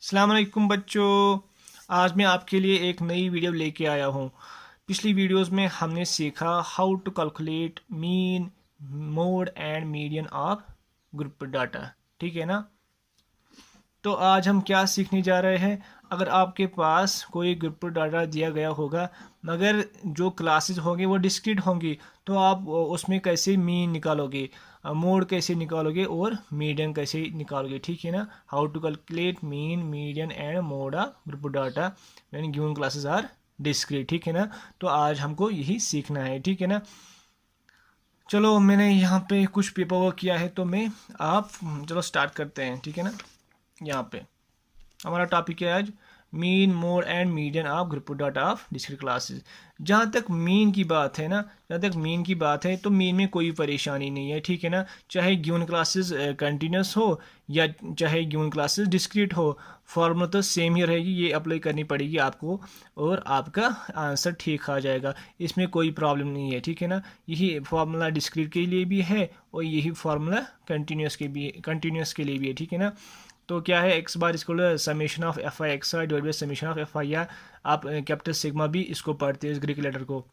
अस्सलाम वालेकुम बच्चों। आज मैं आपके लिए एक नई वीडियो लेके आया हूँ। पिछली वीडियोस में हमने सीखा how to calculate mean, mode and median of group data. ठीक है ना। तो आज हम क्या सीखने जा रहे हैं। अगर आपके पास कोई ग्रुप डाटा दिया गया होगा मगर जो क्लासेस होंगी वो डिस्क्रीट होंगी, तो आप उसमें कैसे मीन निकालोगे, मोड कैसे निकालोगे और मीडियन कैसे निकालोगे। ठीक है ना। How to calculate mean, median and mode of group data when given classes are discrete. ठीक है ना। तो आज हमको यही सीखना है। ठीक है ना। चलो मैंने यहाँ पे कुछ पेपर वर्क किया है, तो मैं आप चलो स्टार्ट करते हैं। ठीक है ना। यहाँ पे हमारा टॉपिक है आज mean, mode and median of group data of discrete classes. जहाँ तक मीन की बात है ना, जहाँ तक मीन की बात है तो मीन में कोई परेशानी नहीं है। ठीक है ना। चाहे गिवन क्लासेस कंटिन्यूस हो या चाहे गिवन क्लासेस डिस्क्रीट हो, फॉर्मूला तो सेम ही रहेगी। ये अप्लाई करनी पड़ेगी आपको और आपका आंसर ठीक आ जाएगा। इसमें कोई प्रॉब्लम नहीं है। ठीक है ना। यही फॉर्मूला डिस्क्रीट के लिए भी है और यही फॉर्मूला कंटिन्यूस के लिए भी है। ठीक है ना। तो क्या है, एक्स बार इसको summation of F I x I divide by summation of F I, या आप कैपिटल सिग्मा भी इसको पढ़ते हैं, इस ग्रीक लेटर को,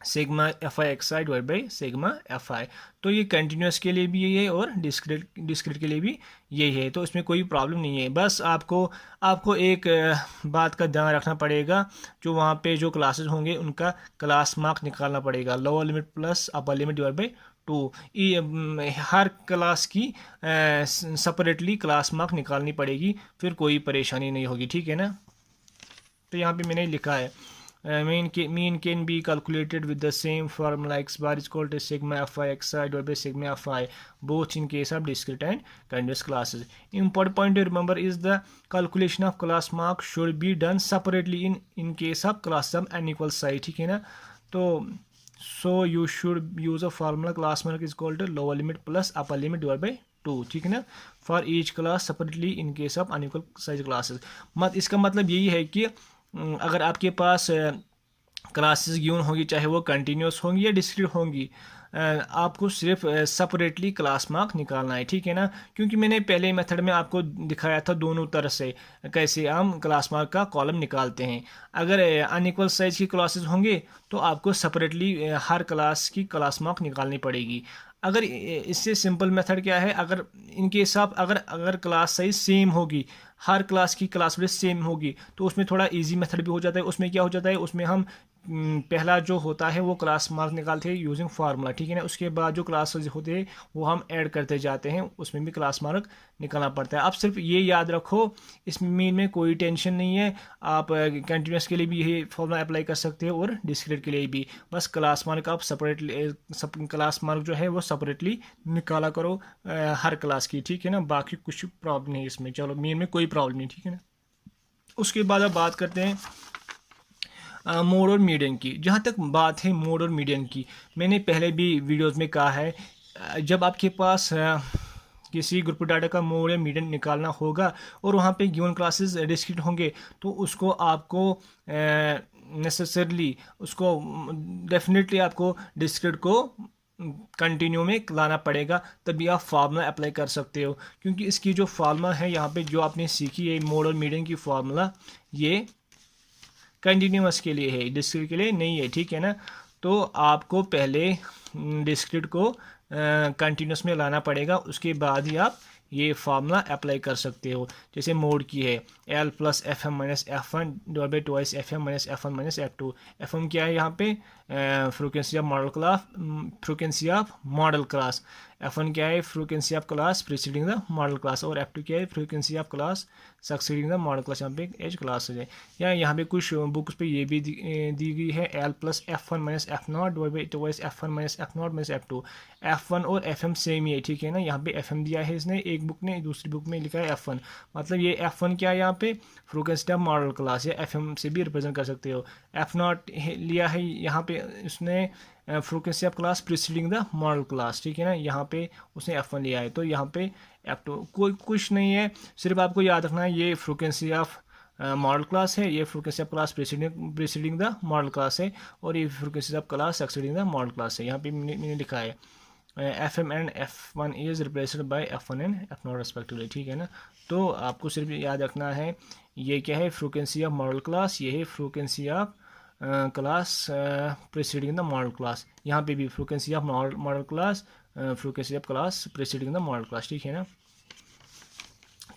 sigma F I x I divide by sigma F I. तो ये कंटिन्यूस के लिए भी यही है और डिस्क्रीट के लिए भी यही है। तो इसमें कोई प्रॉब्लम नहीं है। बस आपको आपको एक बात का ध्यान रखना पड़ेगा, जो वहाँ पे जो क्लासेस होंगे उनका क्लास मार्क निकालना पड़ेगा, lower limit plus upper limit divide by 2। Her class की सेपरेटली क्लास मार्क निकालनी पड़ेगी, फिर कोई परेशानी नहीं होगी। ठीक है ना। तो यहाँ पे मैंने लिखा है mean can be calculated with the same formula x bar is equal to sigma fi xi divided by sigma fi, both in case of discrete and continuous classes. Important point to remember is the calculation of class mark should be done separately in case of classes of n equals size. ठीक है ना। तो so you should use a formula class mark is equal to lower limit plus upper limit divided by 2। ठीक है ना। For each class separately in case of unequal size classes. इसका मतलब यही है कि अगर आपके पास क्लासेस गिवन होगी, चाहे वो कंटिन्यूस होंगी या डिस्क्रीट होंगी, आपको सिर्फ सेपरेटली क्लास मार्क निकालना है। ठीक है ना। क्योंकि मैंने पहले मेथड में आपको दिखाया था दोनों तरह से कैसे हम क्लास मार्क का कॉलम निकालते हैं। अगर अनइक्वल साइज की क्लासेस होंगे तो आपको सेपरेटली हर क्लास की क्लास मार्क निकालनी पड़ेगी। अगर इससे सिंपल मेथड क्या है, अगर इनके हिसाब अगर क्लास साइज सेम होगी, हर क्लास की क्लास बेस सेम होगी, तो उसमें थोड़ा इजी मेथड भी हो जाता है। उसमें क्या हो जाता है, उसमें हम पहला जो होता है वो क्लास मार्क निकालते हैं यूजिंग फार्मूला। ठीक है ना। उसके बाद जो क्लास होते हैं वो हम ऐड करते जाते हैं, उसमें भी क्लास मार्क निकालना पड़ता है। आप सिर्फ ये याद रखो, इस मीन में कोई टेंशन नहीं है। आप कंटिन्यूस के लिए भी यही फॉर्मूला अप्लाई कर सकते हो और डिस्क्रीट के लिए भी। बस क्लास मार्क आप सेपरेटली क्लास मार्क जो है वो सेपरेटली निकाला करो हर क्लास की। ठीक है ना। बाकी कुछ प्रॉब्लम नहीं इसमें। चलो मीन में कोई प्रॉब्लम नहीं। ठीक है ना। उसके बाद अब बात करते हैं मोड और मीडियन की। जहाँ तक बात है मोड और मीडियन की, मैंने पहले भी वीडियोस में कहा है, जब आपके पास किसी ग्रुप डाटा का मोड या मीडियन निकालना होगा और वहाँ पे गिवन क्लासेस डिस्क्रीट होंगे, तो उसको आपको नेसेसरली उसको डेफिनेटली आपको डिस्क्रीट को कंटिन्यू में लाना पड़ेगा, तभी आप फार्मूला अप्लाई कर सकते हो। क्योंकि इसकी जो फार्मूला है यहाँ पे जो आपने सीखी है मोड और मीडियन की फार्मूला, ये कंटिन्यूस के लिए है, डिस्क्रीट के लिए नहीं है। ठीक है ना। तो आपको पहले डिस्क्रीट को कंटिन्यूस में लाना पड़ेगा, उसके बाद ही आप ये फार्मूला अप्लाई कर सकते हो। जैसे मोड की है L plus F M minus F one divide by twice F M minus F one minus F two. F M क्या है यहाँ पे, frequency of modal class. F one क्या है, frequency of class preceding the modal class, और F two क्या है, frequency of class succeeding the modal class. यहाँ पे एज क्लास है, या यहाँ पे कुछ बुक्स पे ये भी दी गई है L plus F one minus F not divide by twice F one minus F not minus F two. F one और एफ एम सेम ही है। ठीक है ना। यहाँ पे एफ एम दिया है इसने एक बुक ने, दूसरी बुक में लिखा है एफ वन। मतलब ये एफ वन क्या है, यहाँ पे फ्रीक्वेंसी ऑफ मॉडल क्लास, या एफ एम से भी रिप्रेजेंट कर सकते हो। एफ नॉट लिया है यहाँ पे उसने frequency of class preceding the modal class. ठीक है ना। यहाँ पे उसने एफ वन लिया है, तो यहाँ पे एफ टू कोई कुछ नहीं है। सिर्फ आपको याद रखना है ये फ्रीक्वेंसी ऑफ मॉडल क्लास है, ये frequency of class preceding the modal class है, और ये frequency of class succeeding the modal class है। यहाँ पे मैंने लिखा है FM and F1 is replaced by F1 and F0 respectively, ठीक है ना। तो आपको सिर्फ याद रखना है ये क्या है, फ्रीक्वेंसी ऑफ मॉडल क्लास, ये है frequency of class preceding the modal class. यहाँ पे भी frequency of modal class, frequency of class preceding the modal class, ठीक है ना।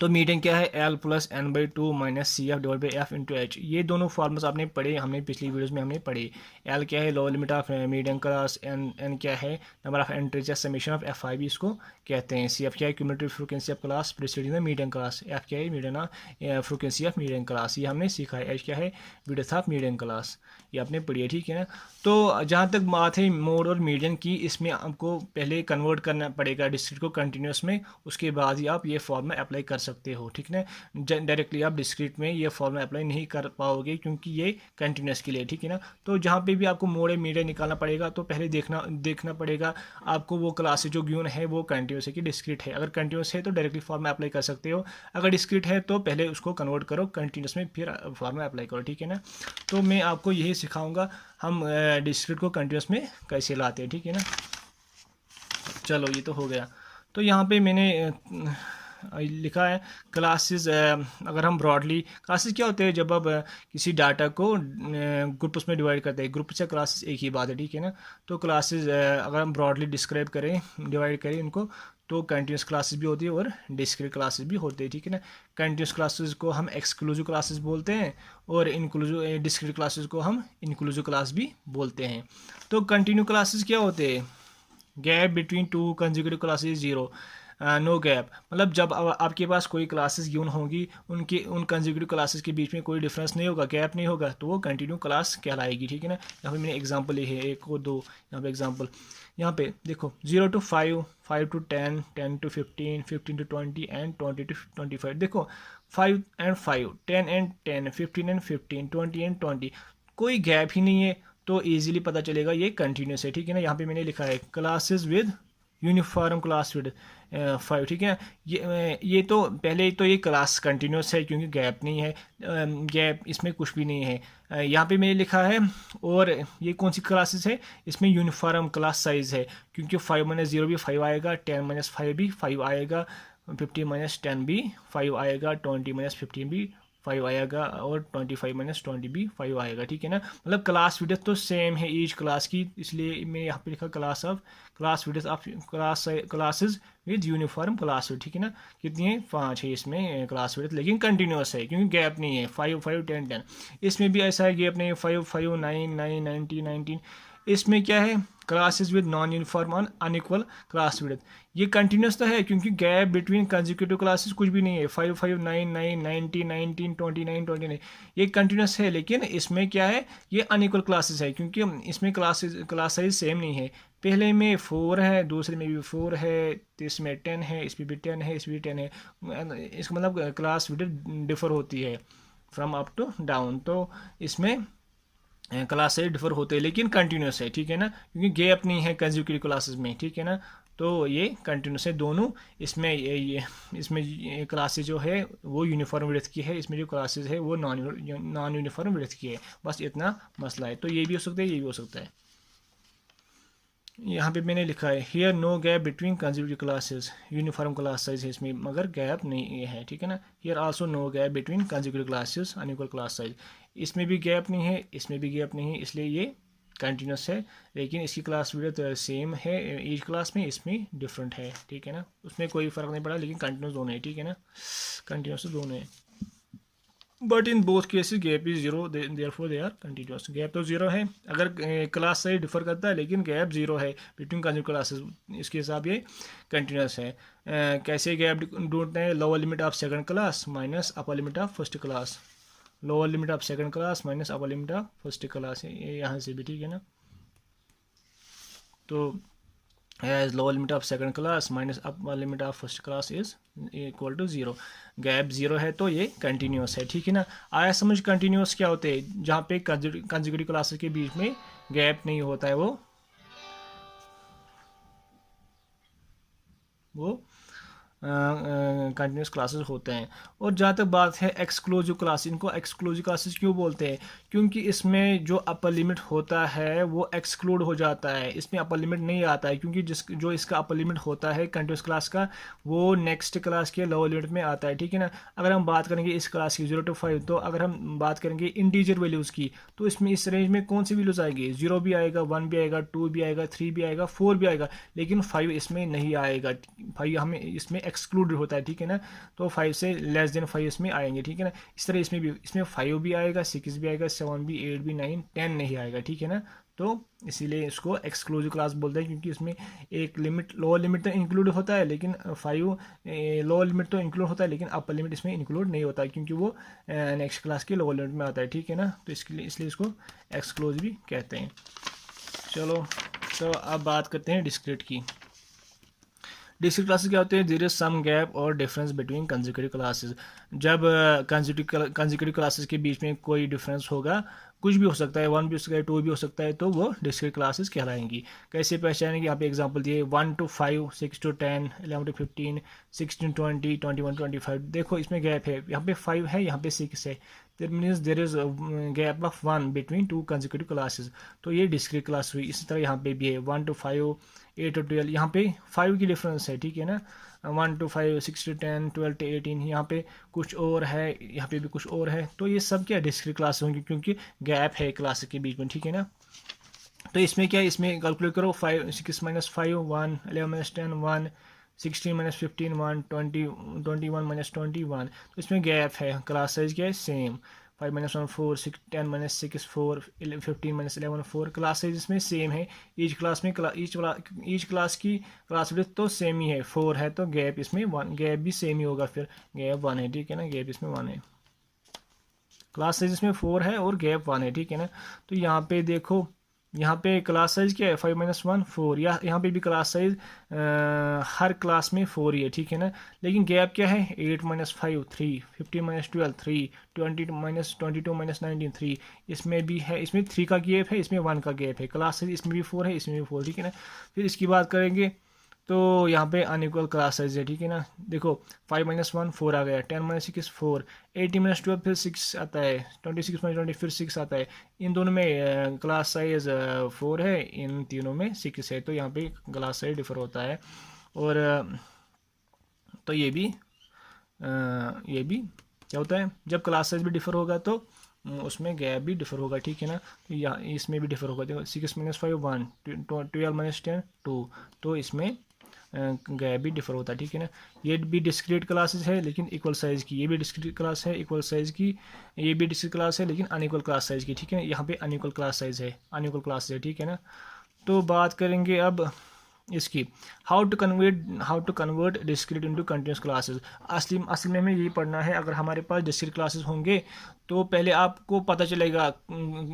तो मीडियन क्या है, L plus n/2 minus C F divide by F into H. ये दोनों फॉर्मूल्स आपने पढ़े, हमने पिछली वीडियोस में हमने पढ़े। L क्या है, lower limit of median class, n क्या है, नंबर ऑफ एंट्रीज या समेशन ऑफ F5 इसको कहते हैं। सी एफ क्या है, cumulative frequency of class preceding the median class. F क्या है, median frequency of median class, ये हमने सीखा है। H क्या है, विड्थ ऑफ मीडियन क्लास, ये आपने पढ़ी है, ठीक है ना। तो जहाँ तक बात है मोड और मीडियन की, इसमें आपको पहले कन्वर्ट करना पड़ेगा डिस्क्रीट को कंटिन्यूस में, उसके बाद ही आप ये फॉर्मूला अप्लाई कर सकते हो, ठीक है ना। डायरेक्टली आप डिस्क्रीट में ये फॉर्मूला अप्लाई नहीं कर पाओगे क्योंकि ये कंटिन्यूस के लिए, ठीक है ना। तो जहाँ पे भी आपको मोड और मीडियन निकालना पड़ेगा तो पहले देखना पड़ेगा आपको वो क्लास जो गिवन है वो कंटिन्यूस है कि डिस्क्रीट है। अगर कंटिन्यूस है तो डायरेक्टली फॉर्मूला अप्लाई कर सकते हो, अगर डिस्क्रीट है तो पहले उसको कन्वर्ट करो कंटिन्यूस में, फिर फॉर्मूला अप्लाई करो, ठीक है ना। तो मैं आपको यही सिखाऊंगा हम डिस्क्रीट को कंटिन्यूस में कैसे लाते हैं, ठीक है ना। चलो ये तो हो गया। तो यहाँ पे मैंने लिखा है क्लासेस। अगर हम ब्रॉडली, क्लासेस क्या होते हैं, जब आप किसी डाटा को ग्रुप्स में डिवाइड करते हैं, ग्रुप से क्लासेस एक ही बात है, ठीक है ना। तो क्लासेस अगर हम ब्रॉडली डिस्क्राइब करें, डिवाइड करें इनको, तो कंटिन्यूस क्लासेस भी होती है और डिस्क्रीट क्लासेस भी होते हैं, ठीक है ना। कंटिन्यूस क्लासेस को हम एक्सक्लूसिव क्लासेस बोलते हैं और इंक्लूसिव डिस्क्रीट क्लासेस को हम इंक्लूसिव क्लास भी बोलते हैं। तो कंटिन्यू क्लासेस क्या होते हैं, gap between two consecutive classes zero, no gap, मतलब जब आपके पास कोई क्लासेस गिवन होंगी, उन कंसेक्यूटिव क्लासेस के बीच में कोई डिफरेंस नहीं होगा, गैप नहीं होगा, तो वो कंटिन्यू क्लास कहलाएगी, ठीक है ना। यहाँ पे मैंने एग्जांपल ली है 1 और 2, यहाँ पे एग्जांपल, यहाँ पे देखो 0 to 5, 5 to 10, 10 to 15, 15 to 20 and 20 to 25। देखो 5 and 5, 10 and 10, 15 and 15, 20 and 20, कोई गैप ही नहीं है, तो इजीली पता चलेगा ये कंटिन्यूस है, ठीक है ना। यहाँ पे मैंने लिखा है classes with uniform class with 5, ठीक है। ये तो पहले तो ये क्लास कंटिन्यूस है क्योंकि गैप नहीं है, गैप इसमें कुछ भी नहीं है। यहाँ पे मैंने लिखा है, और ये कौन सी क्लासेस है, इसमें यूनिफॉर्म क्लास साइज है क्योंकि 5 - 0 भी 5 आएगा, 10 - 5 भी 5 आएगा, 50 - 10 भी 5 आएगा, 20 - 15 भी 5 आएगा, और 25 - 20 भी 5 आएगा, ठीक है ना। मतलब क्लास विड्थ तो सेम है ईच क्लास की, इसलिए मैं यहाँ पे लिखा class width of classes with uniform class width, ठीक है ना। कितनी है, 5 है इसमें क्लास विड्थ, लेकिन कंटिन्यूस है क्योंकि गैप नहीं है, 5 5 10 10। इसमें भी ऐसा है, गैप नहीं है, 5 5 9 9 19 19। इसमें क्या है, classes with non uniform on unequal class width. ये कंटिन्यूस तो है क्योंकि गैप बिटवीन कंसेक्यूटिव क्लासेस कुछ भी नहीं है, 5 5 9 9 90 19 29 29, ये कंटिन्यूस है। लेकिन इसमें क्या है, ये अनइक्वल क्लासेस है क्योंकि इसमें क्लास साइज सेम नहीं है। पहले में 4 है, दूसरे में भी 4 है, तीसरे में 10 है, इसमें भी 10 है, इसमें भी 10 है। इसका मतलब क्लास विड्थ डिफर होती है फ्रॉम अप टू डाउन, तो इसमें क्लास से डिफर होते हैं लेकिन कंटिन्यूस है, ठीक है ना, क्योंकि गैप नहीं है कंसेक्यूटिव क्लासेस में, ठीक है ना। तो ये कंटिन्यूस है दोनों। इसमें क्लासेस जो है वो यूनिफॉर्म विड्थ की है, इसमें जो क्लासेस है वो नॉन यूनिफॉर्म विड्थ की है, बस इतना मसला है। तो ये भी हो सकता है, ये भी हो सकता है। यहाँ पे मैंने लिखा है here no gap between consecutive classes, uniform class size है इसमें मगर गैप नहीं है, ठीक है ना। Here also no gap between consecutive classes unequal class size, इसमें भी गैप नहीं है, इसमें भी गैप नहीं है, इसलिए ये कंटिन्यूस है। लेकिन इसकी क्लास विड्थ सेम है ईच क्लास में, इसमें डिफरेंट है, ठीक है ना। उसमें कोई फ़र्क नहीं पड़ा, लेकिन कंटिन्यूस दोनों है, ठीक है ना, कंटिन्यूस दोनों है। But in both cases gap is zero, therefore they are continuous. Gap तो जीरो है अगर क्लास से डिफर करता है, लेकिन गैप जीरो है बिटवीन कंसेक्यूटिव क्लासेस, इसके हिसाब ये कंटिन्यूस है। कैसे गैप ढूंढते हैं, lower limit of second class minus upper limit of first class, lower limit of second class minus upper limit of first class, ये यहाँ से भी, ठीक है ना। तो as lower limit of second class minus upper limit of first class is equal to 0, gap 0 है तो ये कंटिन्यूस है, ठीक है ना। आया समझ, कंटिन्यूस क्या होते हैं, जहाँ पे कंसेक्यूटिव क्लासेस के बीच में गैप नहीं होता है, वो कंटिन्यूस क्लासेस होते हैं। और जहाँ तक बात है एक्सक्लूसिव क्लास, इनको एक्सक्लूसिव क्लासेस क्यों बोलते हैं? क्योंकि इसमें जो अपर लिमिट होता है वो एक्सक्लूड हो जाता है, इसमें अपर लिमिट नहीं आता है, क्योंकि जो इसका अपर लिमिट होता है कंटिन्यूस क्लास का वो नेक्स्ट क्लास के लोअर लिमिट में आता है, ठीक है ना। अगर हम बात करेंगे इस क्लास की 0 to 5, तो अगर हम बात करेंगे इंटीजर वैल्यूज़ की, तो इसमें इस रेंज में कौन सी वैल्यूज़ आएगी? 0 भी आएगा, 1 भी आएगा, 2 भी आएगा, 3 भी आएगा, 4 भी आएगा, लेकिन 5 इसमें नहीं आएगा। 5 हमें इसमें एक्सक्लूड होता है, ठीक है ना। तो 5 से लेस देन 5 इसमें आएंगे, ठीक है ना। इस तरह इसमें 5 भी आएगा, 6 भी आएगा, 7 भी, 8 भी, 9, 10 नहीं आएगा, ठीक है ना। तो इसीलिए इसको एक्सक्लूसिव क्लास बोलते हैं, क्योंकि इसमें एक लिमिट, लोअर लिमिट तो इंक्लूड होता है, लेकिन 5 लोअर लिमिट तो इंक्लूड होता है, लेकिन अपर लिमिट इसमें इंक्लूड नहीं होता है, क्योंकि वो नेक्स्ट क्लास के लोअर लिमिट में आता है, ठीक है ना। तो इसलिए इसको एक्सक्लूसिव भी कहते हैं। चलो, तो अब बात करते हैं डिस्क्रीट की। डिस्क्रीट क्लासेस क्या होते हैं? देयर इज सम गैप और डिफरेंस बिटवीन कंसेक्यूटिव क्लासेस। जब कंसेक्यूटिव क्लासेस के बीच में कोई डिफरेंस होगा, कुछ भी हो सकता है, 1 भी हो सकता है, 2 भी हो सकता है, तो वो डिस्क्रीट क्लासेस कहलाएंगी। कैसे पहचानेंगे? यहाँ पे एग्जांपल दिए 1 to 5, 6 to 10, 11 to 15, 16 to 20, 21 to 25। देखो इसमें गैप है, यहाँ पे 5 है, यहाँ पे 6 है, that means there is gap of 1 between 2 consecutive classes, तो ये डिस्क्रीट क्लास हुई। इसी तरह यहाँ पे भी है 1 to 5, 8 to 12, यहाँ पे 5 की डिफरेंस है, ठीक है ना। 1 to 5, 6 to 10, 12 to 18, यहाँ पे कुछ और है, यहाँ पे भी कुछ और है, तो ये सब क्या डिस्क्रीट क्लास होंगी, क्योंकि गैप है क्लास के बीच में, ठीक है ना। तो इसमें क्या है, इसमें कैलकुलेट करो 5, 6 minus 5, 1, 11 minus 10, 1, 16 minus 15, 1, 20, 21 minus 21। तो इसमें गैप है, क्लास साइज क्या है? Same. 5 minus 1, 4, 6, 10 minus 6, 4, 15 minus 11, 4। Class size इसमें सेम है, ईच क्लास में ईच क्लास की क्लास विड्थ तो सेम ही है, 4 है, तो गैप इसमें 1, गैप भी सेम ही होगा, फिर गैप 1 है, ठीक है ना। गैप इसमें 1 है, क्लास साइज इसमें 4 है और गैप 1 है, ठीक है ना। तो यहाँ पे देखो, यहाँ पे क्लास साइज क्या है? 5 minus 1, 4। यहाँ पे भी क्लास साइज हर क्लास में 4 ही है, ठीक है ना। लेकिन गैप क्या है? 8 minus 5, 3, 15 minus 12, 3, 20 minus 22 minus 19, 3। इसमें भी है, इसमें 3 का गैप है, इसमें 1 का गैप है। क्लास साइज इसमें भी 4 है, इसमें भी 4, ठीक है ना। फिर इसकी बात करेंगे, तो यहाँ पे अनइक्वल क्लास साइज है, ठीक है ना। देखो 5 minus 1, 4 आ गया, 10 minus 6, 4, 18 minus 12 फिर 6 आता है, 26 minus 20 फिर 6 आता है। इन दोनों में क्लास साइज 4 है, इन तीनों में 6 है, तो यहाँ पे क्लास साइज डिफर होता है। और तो ये भी क्या होता है, जब क्लास साइज भी डिफर होगा तो उसमें गैप भी डिफर होगा, ठीक है ना। तो या इसमें भी डिफर होगा, देखो 6 minus 5, 1, 12 minus 10, 2, तो इसमें गैप भी डिफर होता है, ठीक है ना। ये भी डिस्क्रीट क्लासेस है लेकिन इक्वल साइज की, ये भी डिस्क्रीट क्लास है इक्वल साइज की, ये भी डिस्क्रीट क्लास है लेकिन अनइक्वल क्लास साइज की, ठीक है। यहाँ पे अनइक्वल क्लास साइज है, अनइक्वल क्लास है, ठीक है ना। तो बात करेंगे अब इसकी, how to convert discrete into continuous classes. असल में हमें यही पढ़ना है। अगर हमारे पास डिस्क्रीट क्लासेस होंगे तो पहले आपको पता चलेगा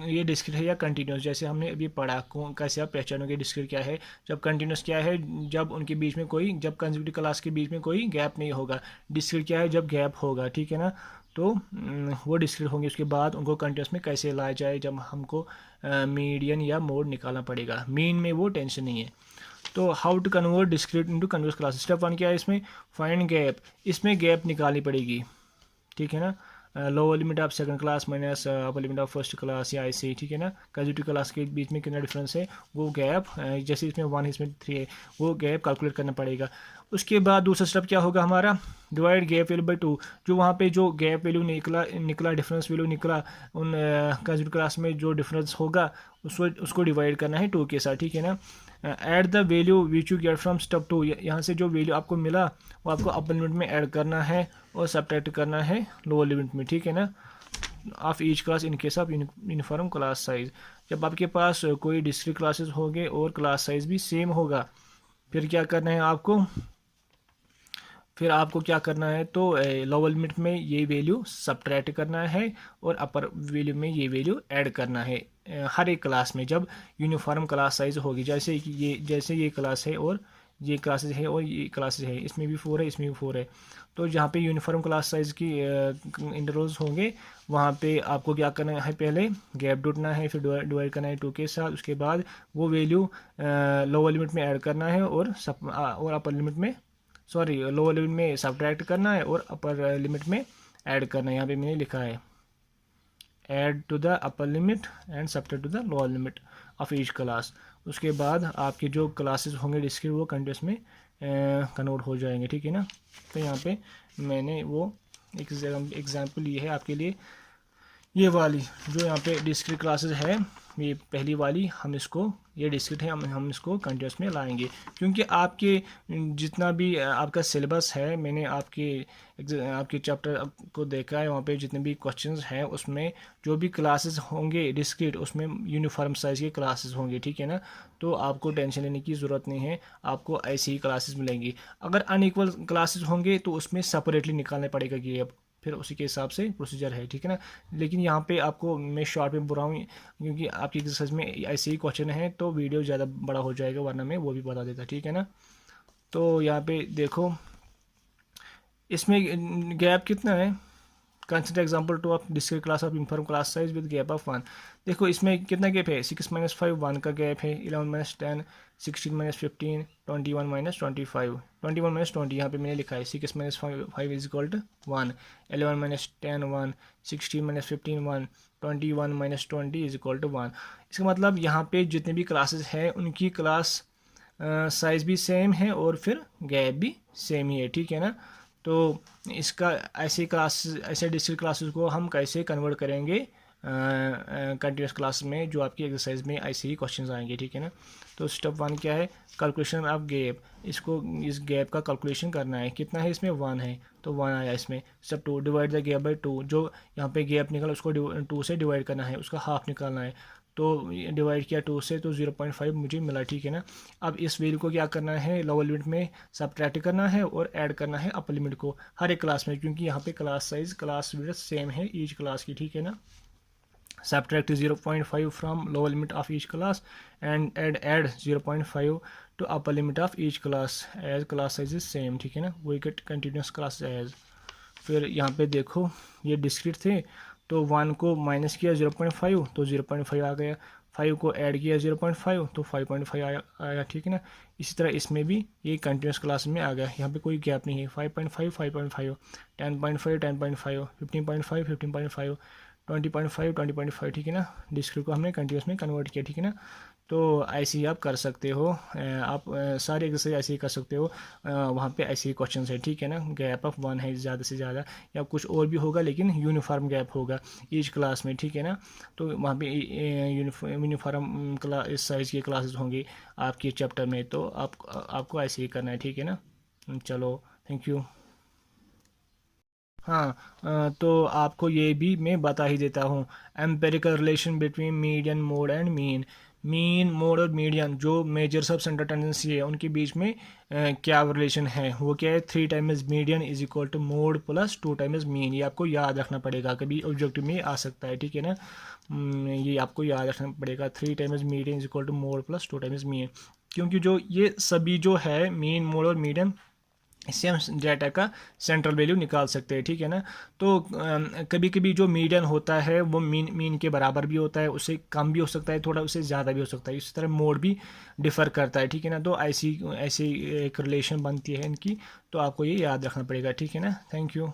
ये डिस्क्रीट है या कंटिन्यूस। जैसे हमने अभी पढ़ा, कैसे आप पहचानोगे डिस्क्रीट क्या है, जब कंटिन्यूस क्या है, जब उनके बीच में कोई, जब कंसेक्यूटिव क्लास के बीच में कोई गैप नहीं होगा। डिस्क्रीट क्या है, जब गैप होगा, ठीक है ना। तो वो डिस्क्रीट होंगे। उसके बाद उनको कंटिन्यूस में कैसे लाया जाए, जब हमको मीडियन या मोड निकालना पड़ेगा। मीन में वो टेंशन नहीं है। तो how to convert discrete into continuous class. Step 1 क्या है इसमें? Find gap. इसमें गैप निकालनी पड़ेगी, ठीक है ना। Lower limit of second class minus upper limit of first class, या ऐसे ही, ठीक है ना। कंसेक्यूटिव क्लास के बीच में कितना डिफरेंस है, वो गैप, जैसे इसमें 1 है इसमें 3 है, वो गैप कैलकुलेट करना पड़ेगा। उसके बाद दूसरा स्टेप क्या होगा हमारा? Divide gap value by 2। जो वहाँ पे जो गैप वैल्यू निकला डिफरेंस वैल्यू निकला, उन कंसेक्यूटिव क्लास में जो डिफरेंस होगा उसको डिवाइड करना है 2 के साथ, ठीक है ना। Add the value which you get from step 2। यहाँ से जो वैल्यू आपको मिला वो आपको अपर लिमिट में ऐड करना है और सब्ट्रैक्ट करना है लोअर लिमिट में, ठीक है ना। Of each class in case of uniform class size. जब आपके पास कोई डिस्क्रीट क्लासेस होंगे और क्लास साइज भी सेम होगा, फिर क्या करना है आपको? फिर आपको क्या करना है, तो लोअर लिमिट में ये वैल्यू सब्ट्रैक्ट करना है और अपर वैल्यू में ये वैल्यू ऐड करना है हर एक क्लास में, जब यूनिफॉर्म क्लास साइज होगी। जैसे ये क्लास है और ये क्लासेस है और ये क्लासेस है, इसमें भी 4 है इसमें भी 4 है। तो जहाँ पे यूनिफॉर्म क्लास साइज की इंटरवल्स होंगे, वहाँ पे आपको क्या करना है? पहले गैप ढूंढना है, फिर डिवाइड करना है 2 के साथ। उसके बाद वो वैल्यू लोअर लिमिट में ऐड करना है और अपर लिमिट में सॉरी लोअर लिमिट में सब्ट्रैक्ट करना है और अपर लिमिट में ऐड करना है। यहाँ पे मैंने लिखा है add to the upper limit and subtract to the lower limit of each class. उसके बाद आपके जो क्लासेस होंगे डिस्क्रीट वो कंटिन्यूस में कन्वर्ट हो जाएंगे, ठीक है ना। तो यहाँ पे मैंने वो एग्जाम्पल ली है आपके लिए, ये वाली जो यहाँ पे डिस्क्रीट क्लासेस है, ये पहली वाली हम इसको, ये डिस्क्रीट है, हम इसको कंटिन्यूस में लाएंगे क्योंकि आपके जितना भी आपका सिलेबस है, मैंने आपके चैप्टर को देखा है, वहाँ पे जितने भी क्वेश्चंस हैं उसमें जो भी क्लासेस होंगे डिस्क्रीट उसमें यूनिफॉर्म साइज़ के क्लासेस होंगे, ठीक है ना। तो आपको टेंशन लेने की ज़रूरत नहीं है, आपको ऐसी ही क्लासेस मिलेंगी। अगर अनइक्वल क्लासेस होंगे तो उसमें सेपरेटली निकालना पड़ेगा कि फिर उसी के हिसाब से प्रोसीजर है, ठीक है ना। लेकिन यहाँ पे आपको मैं शॉर्ट में बोल रहा हूँ क्योंकि आपकी एक्सरसाइज में ऐसे ही क्वेश्चन है तो वीडियो ज़्यादा बड़ा हो जाएगा, वरना मैं वो भी बता देता, ठीक है ना। तो यहाँ पे देखो इसमें गैप कितना है, consider example two of discrete class of inform class size with gap of 1। देखो इसमें कितना गैप है, 6 - 5 1 का गैप है, 11 - 10 16 - 15 21 - 25 21 - 20 यहाँ पे मैंने लिखा है 6 - 5 is equal to 1, 11 - 10 1, 16 - 15 1, 21 - 20 is equal to 1। इसका मतलब यहाँ पे जितने भी क्लासेस हैं उनकी क्लास साइज़ भी सेम है और फिर गैप भी सेम ही है, ठीक है ना। तो इसका ऐसे डिस्क्रीट क्लासेस को हम कैसे कन्वर्ट करेंगे कंटिन्यूस क्लास में, जो आपकी एक्सरसाइज में ऐसे ही क्वेश्चंस आएंगे, ठीक है ना। तो स्टेप 1 क्या है, कैलकुलेशन ऑफ गैप, इसको इस गैप का कैलकुलेशन करना है, कितना है इसमें 1 है तो 1 आया इसमें। Step 2 divide the gap bye 2, जो यहाँ पे गैप निकला उसको 2 से डिवाइड करना है, उसका हाफ निकालना है, तो डिवाइड किया 2 से तो 0.5 मुझे मिला, ठीक है ना। अब इस वैल्यू को क्या करना है, लोअर लिमिट में सब्ट्रैक्ट करना है और ऐड करना है अपर लिमिट को हर एक क्लास में, क्योंकि यहाँ पे class size class width same है ईच क्लास की, ठीक है ना। Subtract 0.5 from lower limit of each class and add 0.5 to upper limit of each class as class size is same, ठीक है ना। We get continuous class as. फिर यहाँ पे देखो ये डिस्क्रीट थे तो 1 को माइनस किया 0.5 तो 0.5 आ गया, 5 को ऐड किया 0.5 तो 5.5 आया, ठीक है ना। इसी तरह इसमें भी ये कंटिन्यूस क्लास में आ गया, यहाँ पे कोई गैप नहीं है, 5.5 5.5 10.5 10.5 15.5 15.5 20.5 20.5, ठीक है ना। डिस्क्रीट को हमने कंटिन्यूस में कन्वर्ट किया, ठीक है ना। तो ऐसे ही आप कर सकते हो, आप सारे एक्सरसाइज ऐसे ही कर सकते हो, वहाँ पे ऐसे ही क्वेश्चन है, ठीक है ना। गैप ऑफ 1 है ज़्यादा से ज़्यादा, या कुछ और भी होगा लेकिन यूनिफॉर्म गैप होगा ईच क्लास में, ठीक है ना। तो वहाँ पे यूनिफॉर्म इस साइज़ की क्लासेस होंगी आपके चैप्टर में, तो आपको ऐसे ही करना है, ठीक है ना। चलो थैंक यू। हाँ, तो आपको ये भी मैं बता ही देता हूँ, empirical relation between median mode and mean mode और मीडियन जो मेजर सब सेंटर टेंडेंसी है उनके बीच में क्या रिलेशन है, वो क्या है, 3 times median is equal to mode plus 2 times mean. ये आपको याद रखना पड़ेगा, कभी ऑब्जेक्टिव में आ सकता है, ठीक है ना। ये आपको याद रखना पड़ेगा, 3 times median is equal to mode plus 2 times mean, क्योंकि जो ये सभी जो है मीन मोड और मीडियन, इससे हम डाटा का सेंट्रल वैल्यू निकाल सकते हैं, ठीक है ना। तो कभी कभी जो मीडियन होता है वो मीन के बराबर भी होता है, उससे कम भी हो सकता है, थोड़ा उससे ज़्यादा भी हो सकता है, इसी तरह मोड भी डिफ़र करता है, ठीक है ना। तो ऐसी ऐसी एक रिलेशन बनती है इनकी, तो आपको ये याद रखना पड़ेगा, ठीक है ना। Thank you.